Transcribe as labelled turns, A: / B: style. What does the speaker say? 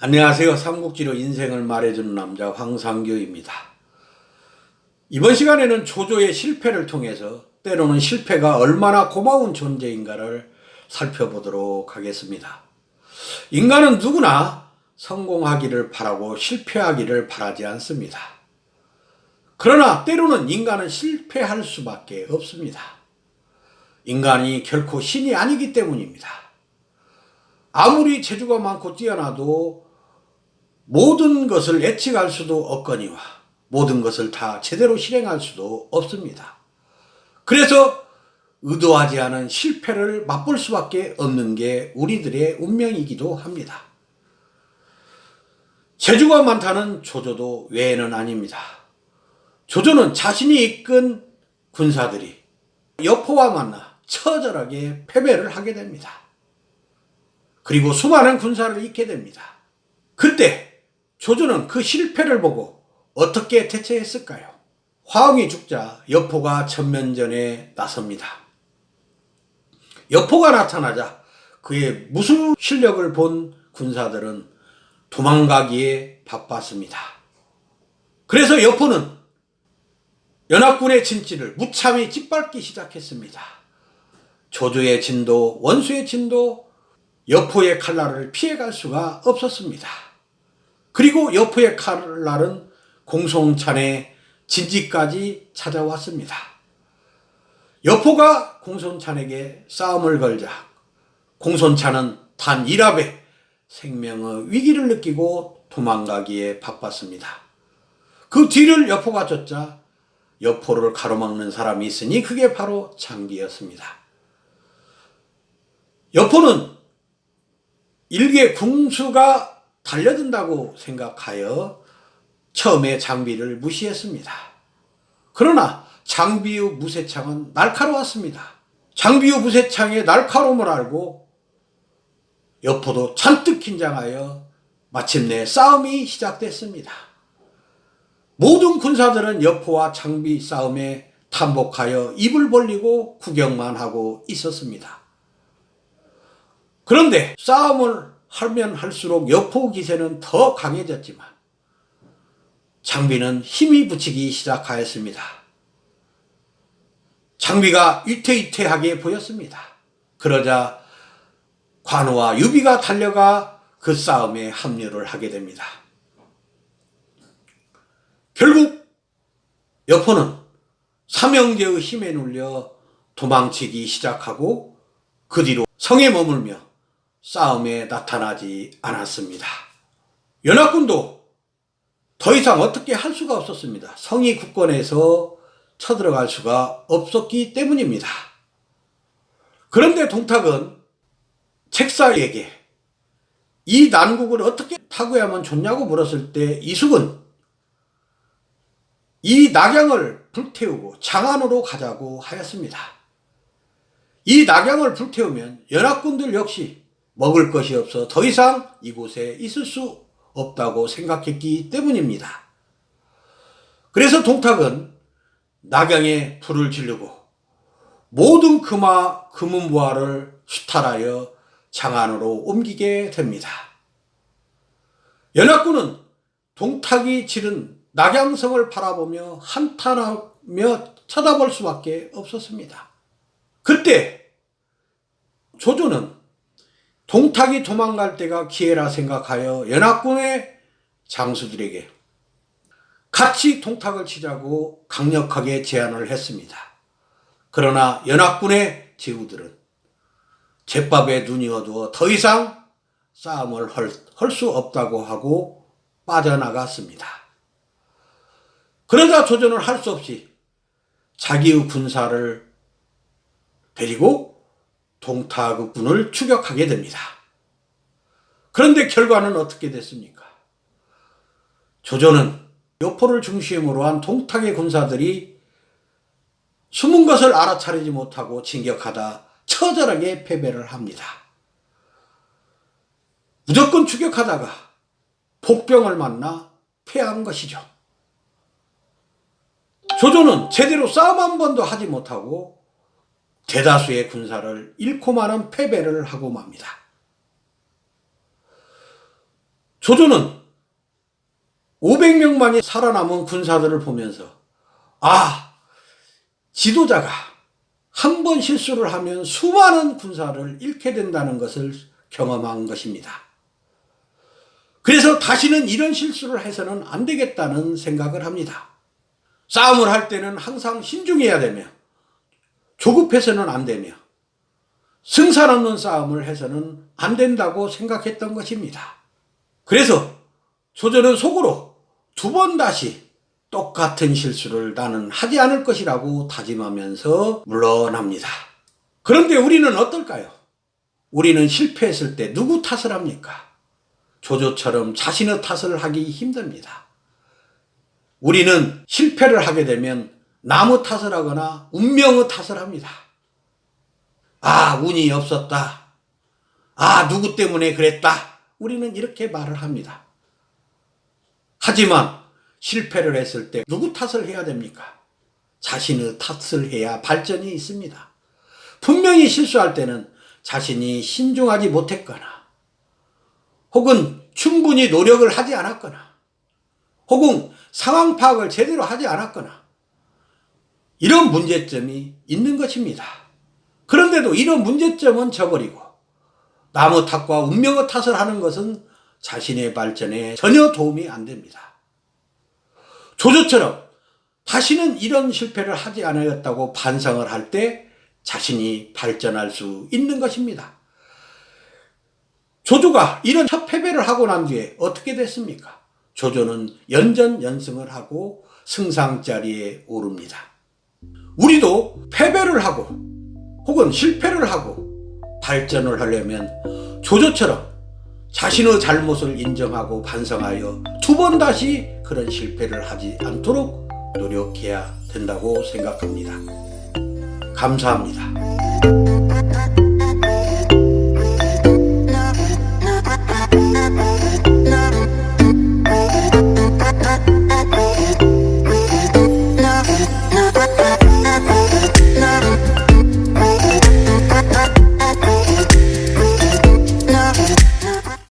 A: 안녕하세요. 삼국지로 인생을 말해주는 남자 황상규입니다. 이번 시간에는 조조의 실패를 통해서 때로는 실패가 얼마나 고마운 존재인가를 살펴보도록 하겠습니다. 인간은 누구나 성공하기를 바라고 실패하기를 바라지 않습니다. 그러나 때로는 인간은 실패할 수밖에 없습니다. 인간이 결코 신이 아니기 때문입니다. 아무리 재주가 많고 뛰어나도 모든 것을 예측할 수도 없거니와 모든 것을 다 제대로 실행할 수도 없습니다. 그래서 의도하지 않은 실패를 맛볼 수밖에 없는 게 우리들의 운명이기도 합니다. 재주가 많다는 조조도 외에는 아닙니다. 조조는 자신이 이끈 군사들이 여포와 만나 처절하게 패배를 하게 됩니다. 그리고 수많은 군사를 잃게 됩니다. 그때 조조는 그 실패를 보고 어떻게 대처했을까요? 화웅이 죽자 여포가 전면전에 나섭니다. 여포가 나타나자 그의 무술 실력을 본 군사들은 도망가기에 바빴습니다. 그래서 여포는 연합군의 진지를 무참히 짓밟기 시작했습니다. 조조의 진도, 원수의 진도, 여포의 칼날을 피해갈 수가 없었습니다. 그리고 여포의 칼날은 공손찬의 진지까지 찾아왔습니다. 여포가 공손찬에게 싸움을 걸자 공손찬은 단 일합에 생명의 위기를 느끼고 도망가기에 바빴습니다. 그 뒤를 여포가 쫓자 여포를 가로막는 사람이 있으니 그게 바로 장비였습니다. 여포는 일개 궁수가 달려든다고 생각하여 처음에 장비를 무시했습니다. 그러나 장비의 무쇠창은 날카로웠습니다. 장비의 무쇠창의 날카로움을 알고 여포도 잔뜩 긴장하여 마침내 싸움이 시작됐습니다. 모든 군사들은 여포와 장비 싸움에 tam복하여 입을 벌리고 구경만 하고 있었습니다. 그런데 싸움을 하면 할수록 여포 기세는 더 강해졌지만 장비는 힘이 붙이기 시작하였습니다. 장비가 위태위태하게 보였습니다. 그러자 관우와 유비가 달려가 그 싸움에 합류를 하게 됩니다. 결국 여포는 삼형제의 힘에 눌려 도망치기 시작하고 그 뒤로 성에 머물며 싸움에 나타나지 않았습니다. 연합군도 더 이상 어떻게 할 수가 없었습니다. 성이 굳건해서 쳐들어갈 수가 없었기 때문입니다. 그런데 동탁은 책사에게 이 난국을 어떻게 타구야만 좋냐고 물었을 때 이숙은 이 낙양을 불태우고 장안으로 가자고 하였습니다. 이 낙양을 불태우면 연합군들 역시 먹을 것이 없어 더 이상 이곳에 있을 수 없다고 생각했기 때문입니다. 그래서 동탁은 낙양에 불을 지르고 모든 금은보화를 수탈하여 장안으로 옮기게 됩니다. 연합군은 동탁이 지른 낙양성을 바라보며 한탄하며 쳐다볼 수밖에 없었습니다. 그때 조조는 동탁이 도망갈 때가 기회라 생각하여 연합군의 장수들에게 같이 동탁을 치자고 강력하게 제안을 했습니다. 그러나 연합군의 제후들은 제밥에 눈이 어두워 더 이상 싸움을 할 수 없다고 하고 빠져나갔습니다. 그러자 조조는 할 수 없이 자기의 군사를 데리고 동탁의 군을 추격하게 됩니다. 그런데 결과는 어떻게 됐습니까? 조조는 여포를 중심으로 한 동탁의 군사들이 숨은 것을 알아차리지 못하고 진격하다 처절하게 패배를 합니다. 무조건 추격하다가 복병을 만나 패한 것이죠. 조조는 제대로 싸움 한 번도 하지 못하고 대다수의 군사를 잃고 마는 패배를 하고 맙니다. 조조는 500명만이 살아남은 군사들을 보면서 지도자가 한 번 실수를 하면 수많은 군사를 잃게 된다는 것을 경험한 것입니다. 그래서 다시는 이런 실수를 해서는 안 되겠다는 생각을 합니다. 싸움을 할 때는 항상 신중해야 되며 조급해서는 안 되며 승산 없는 싸움을 해서는 안 된다고 생각했던 것입니다. 그래서 조조는 속으로 2번 다시 똑같은 실수를 나는 하지 않을 것이라고 다짐하면서 물러납니다. 그런데 우리는 어떨까요? 우리는 실패했을 때 누구 탓을 합니까? 조조처럼 자신의 탓을 하기 힘듭니다. 우리는 실패를 하게 되면 남의 탓을 하거나 운명의 탓을 합니다. 운이 없었다. 누구 때문에 그랬다. 우리는 이렇게 말을 합니다. 하지만 실패를 했을 때 누구 탓을 해야 됩니까? 자신의 탓을 해야 발전이 있습니다. 분명히 실수할 때는 자신이 신중하지 못했거나 혹은 충분히 노력을 하지 않았거나 혹은 상황 파악을 제대로 하지 않았거나 이런 문제점이 있는 것입니다. 그런데도 이런 문제점은 저버리고 남의 탓과 운명의 탓을 하는 것은 자신의 발전에 전혀 도움이 안 됩니다. 조조처럼 다시는 이런 실패를 하지 않았다고 반성을 할 때 자신이 발전할 수 있는 것입니다. 조조가 이런 첫 패배를 하고 난 뒤에 어떻게 됐습니까? 조조는 연전연승을 하고 승상자리에 오릅니다. 우리도 패배를 하고 혹은 실패를 하고 발전을 하려면 조조처럼 자신의 잘못을 인정하고 반성하여 2번 다시 그런 실패를 하지 않도록 노력해야 된다고 생각합니다. 감사합니다.